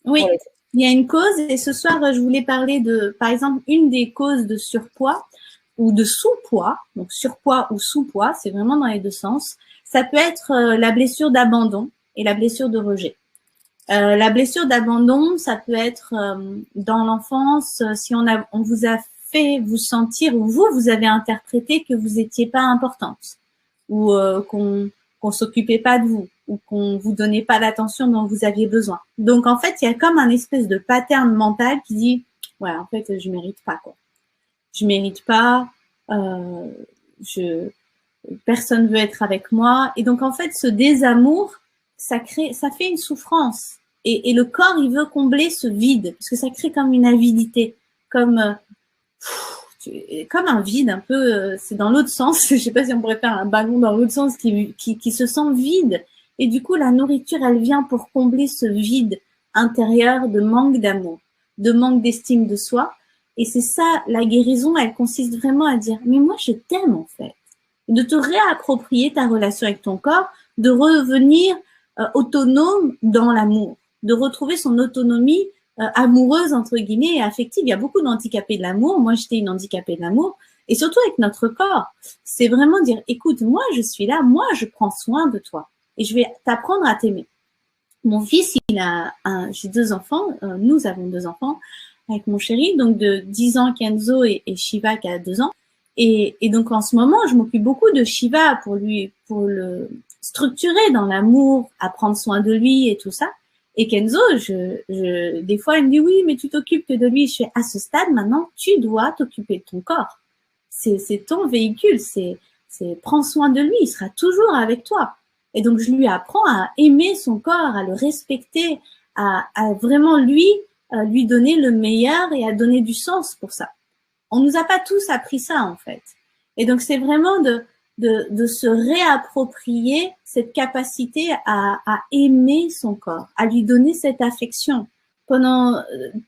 Oui, il y a une cause et ce soir, je voulais parler de, par exemple, une des causes de surpoids ou de sous-poids. Donc, surpoids ou sous-poids, c'est vraiment dans les deux sens. Ça peut être la blessure d'abandon et la blessure de rejet. La blessure d'abandon, ça peut être dans l'enfance, si on vous a fait vous sentir ou vous avez interprété que vous étiez pas importante ou qu'on s'occupait pas de vous ou qu'on vous donnait pas l'attention dont vous aviez besoin. Donc en fait, il y a comme un espèce de pattern mental qui dit ouais, en fait, je mérite pas quoi. Je mérite pas je personne veut être avec moi et donc en fait, ce désamour, ça fait une souffrance et le corps, il veut combler ce vide parce que ça crée comme une avidité, comme comme un vide un peu, c'est dans l'autre sens, je sais pas si on pourrait faire un ballon dans l'autre sens qui se sent vide. Et du coup, la nourriture, elle vient pour combler ce vide intérieur de manque d'amour, de manque d'estime de soi. Et c'est ça, la guérison, elle consiste vraiment à dire, mais moi, je t'aime en fait. De te réapproprier ta relation avec ton corps, de revenir autonome dans l'amour, de retrouver son autonomie amoureuse, entre guillemets, et affective. Il y a beaucoup d'handicapés de l'amour. Moi, j'étais une handicapée de l'amour. Et surtout avec notre corps. C'est vraiment dire, écoute, moi, je suis là. Moi, je prends soin de toi. Et je vais t'apprendre à t'aimer. Mon fils, j'ai 2 enfants. Nous avons 2 enfants avec mon chéri. Donc, de 10 ans, Kenzo et Shiva qui a 2 ans. Et donc, en ce moment, je m'occupe beaucoup de Shiva pour le structurer dans l'amour, à prendre soin de lui et tout ça. Et Kenzo, des fois, il me dit oui, mais tu t'occupes que de lui. Je suis à ce stade maintenant, tu dois t'occuper de ton corps. C'est ton véhicule. Prends soin de lui. Il sera toujours avec toi. Et donc, je lui apprends à aimer son corps, à le respecter, à vraiment lui donner le meilleur et à donner du sens pour ça. On nous a pas tous appris ça en fait. Et donc, c'est vraiment de se réapproprier cette capacité à aimer son corps, à lui donner cette affection. Pendant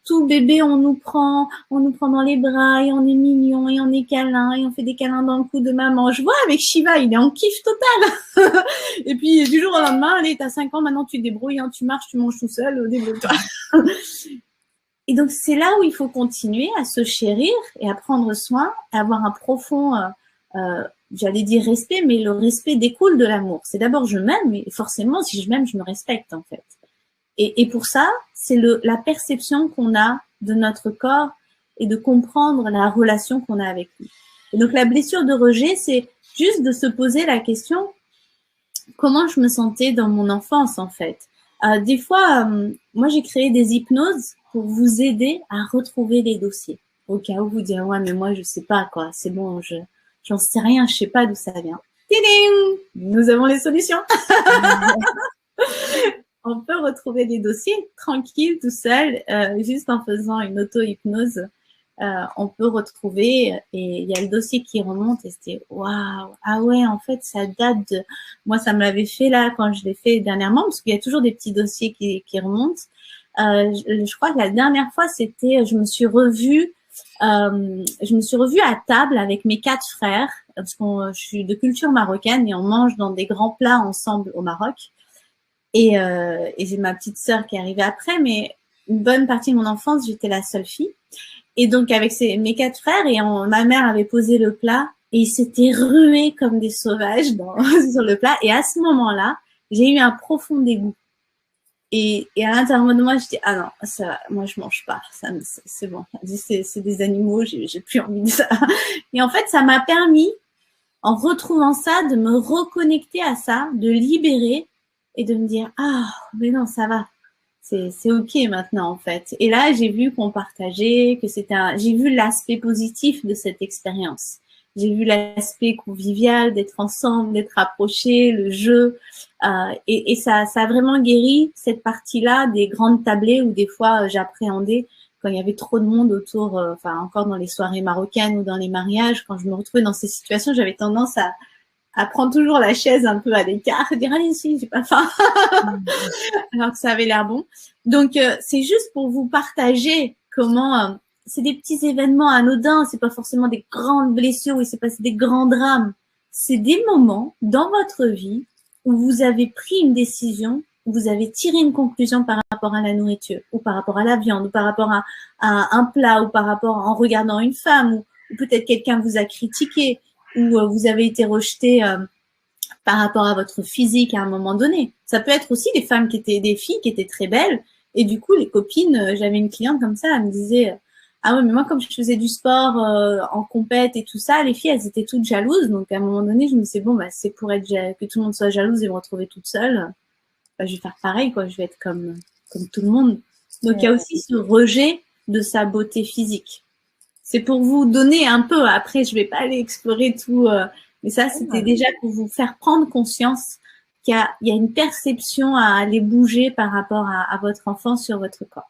tout bébé, on nous prend dans les bras et on est mignon et on est câlin et on fait des câlins dans le cou de maman. Je vois avec Shiva, il est en kiff total. Et puis du jour au lendemain, allez, t'as 5 ans, maintenant tu te débrouilles, hein, tu marches, tu manges tout seul, débrouille-toi. Et donc, c'est là où il faut continuer à se chérir et à prendre soin, à avoir un profond, j'allais dire respect, mais le respect découle de l'amour. C'est d'abord je m'aime, mais forcément, si je m'aime, je me respecte en fait. Et pour ça, c'est la perception qu'on a de notre corps et de comprendre la relation qu'on a avec lui. Et donc, la blessure de rejet, c'est juste de se poser la question, comment je me sentais dans mon enfance en fait. Des fois, moi, j'ai créé des hypnoses pour vous aider à retrouver les dossiers. Au cas où vous direz, ouais, mais moi, je sais pas, quoi. C'est bon, j'en sais rien, je sais pas d'où ça vient. Tiding! Nous avons les solutions. On peut retrouver les dossiers tranquille, tout seul, juste en faisant une auto-hypnose. On peut retrouver et il y a le dossier qui remonte et c'était waouh, ah ouais, en fait ça date de moi, ça me l'avait fait là quand je l'ai fait dernièrement parce qu'il y a toujours des petits dossiers qui remontent. Je crois que la dernière fois c'était je me suis revue à table avec mes 4 frères parce que je suis de culture marocaine et on mange dans des grands plats ensemble au Maroc et j'ai ma petite sœur qui est arrivée après, mais une bonne partie de mon enfance j'étais la seule fille. Et donc, avec mes 4 frères, et ma mère avait posé le plat, et ils s'étaient rués comme des sauvages sur le plat. Et à ce moment-là, j'ai eu un profond dégoût. Et à l'intérieur de moi, je dis, ah non, ça, moi, je mange pas. C'est bon. C'est des animaux, j'ai plus envie de ça. Et en fait, ça m'a permis, en retrouvant ça, de me reconnecter à ça, de libérer, et de me dire, ah, mais non, ça va. C'est ok maintenant en fait. Et là, j'ai vu qu'on partageait, que j'ai vu l'aspect positif de cette expérience. J'ai vu l'aspect convivial, d'être ensemble, d'être rapprochés, le jeu. Et ça a vraiment guéri cette partie-là des grandes tablées où des fois j'appréhendais quand il y avait trop de monde autour, enfin encore dans les soirées marocaines ou dans les mariages, quand je me retrouvais dans ces situations, j'avais tendance à prendre toujours la chaise un peu à l'écart, dire allez ici, j'ai pas faim, alors que ça avait l'air bon. Donc c'est juste pour vous partager comment c'est des petits événements anodins, c'est pas forcément des grandes blessures où il s'est passé des grands drames. C'est des moments dans votre vie où vous avez pris une décision vous avez tiré une conclusion par rapport à la nourriture, ou par rapport à la viande, ou par rapport à un plat, ou par rapport en regardant une femme, ou peut-être quelqu'un vous a critiqué, ou vous avez été rejeté par rapport à votre physique à un moment donné. Ça peut être aussi des filles qui étaient très belles, et du coup, les copines, j'avais une cliente comme ça, elle me disait, ah ouais, mais moi, comme je faisais du sport en compète et tout ça, les filles, elles étaient toutes jalouses. Donc, à un moment donné, je me disais, bon, bah, c'est pour être que tout le monde soit jalouse et me retrouver toute seule. Bah, je vais faire pareil, quoi. Je vais être comme tout le monde. Donc, il y a aussi ce rejet de sa beauté physique. C'est pour vous donner un peu, après, je vais pas aller explorer tout, mais ça, c'était déjà pour vous faire prendre conscience qu'il y a une perception à aller bouger par rapport à votre enfant sur votre corps.